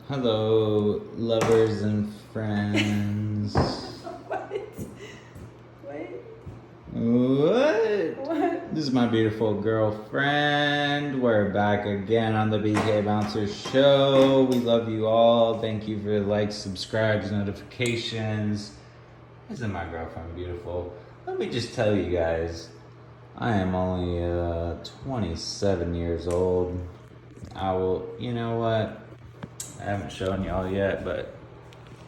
Hello, lovers and friends. What? What? This is my beautiful girlfriend. We're back again on the BK Bouncer Show. We love you all. Thank you for the likes, subscribes, notifications. Isn't my girlfriend beautiful? Let me just tell you guys, I am only 27 years old. You know what? I haven't shown y'all yet, but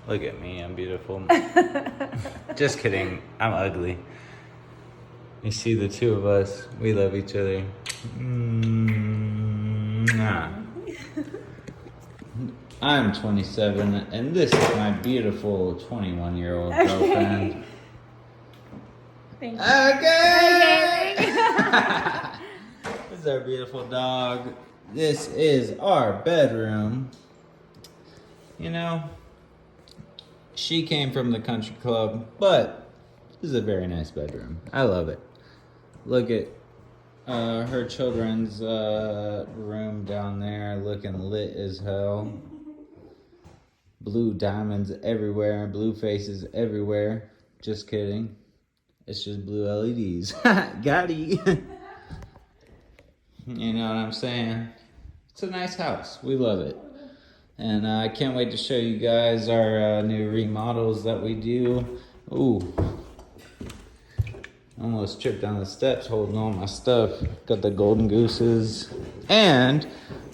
look at me, I'm beautiful. Just kidding, I'm ugly. You see the two of us, we love each other. I'm 27, and this is my beautiful 21-year-old girlfriend. Thank you. Okay! This is our beautiful dog. This is our bedroom. You know, she came from the country club, but this is a very nice bedroom. I love it. Look at her children's room down there, looking lit as hell. Blue diamonds everywhere, blue faces everywhere. Just kidding. It's just blue LEDs. Gotti. You know what I'm saying? It's a nice house. We love it. And I can't wait to show you guys our new remodels that we do. Ooh. Almost tripped down the steps holding all my stuff. Got the golden gooses. And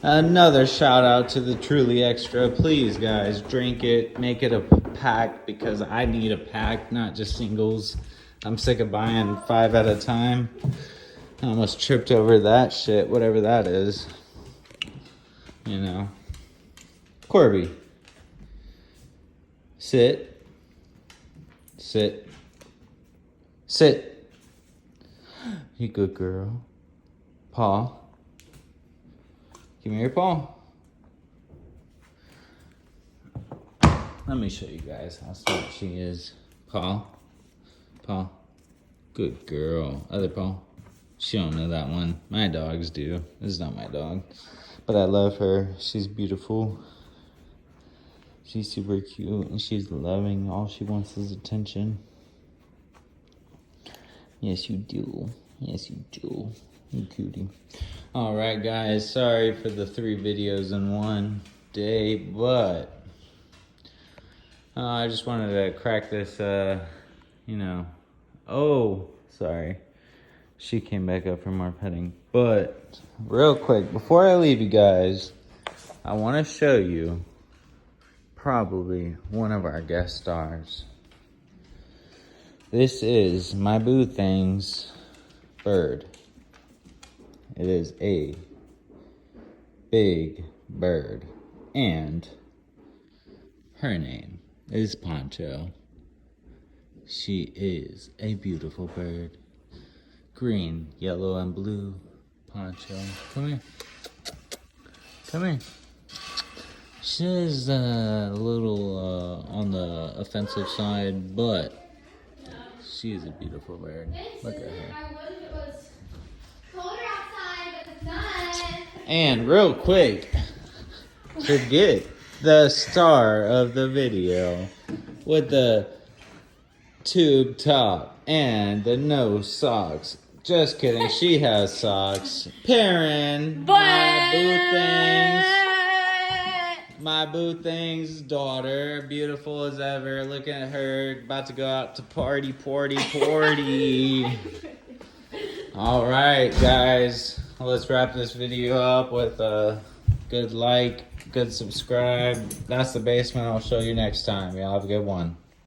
another shout out to the Truly Extra. Please guys, drink it. Make it a pack because I need a pack, not just singles. I'm sick of buying 5 at a time. I almost tripped over that shit, whatever that is. You know. Corby. Sit. Sit. Sit. You good girl. Paw. Give me your paw. Let me show you guys how sweet she is. Paw. Paw. Good girl. Other paw. She don't know that one. My dogs do. This is not my dog. But I love her. She's beautiful. She's super cute and she's loving. All she wants is attention. Yes, you do. Yes, you do. You cutie. Alright, guys. Sorry for the 3 videos in one day, but I just wanted to crack this, Oh, sorry. She came back up for more petting. But, real quick, before I leave you guys, I want to show you probably one of our guest stars. This is my boo thing's bird. It is a big bird. And her name is Poncho. She is a beautiful bird. Green, yellow, and blue. Poncho. Come here. Come here. She's a little on the offensive side, but she is a beautiful bird. Look at her. And real quick, forget the star of the video with the tube top and the no socks. Just kidding, she has socks. Perrin, my boo thing's daughter, beautiful as ever. Look at her, about to go out to party. All right, guys, let's wrap this video up with a good like, good subscribe. That's the basement. I'll show you next time. Y'all have a good one.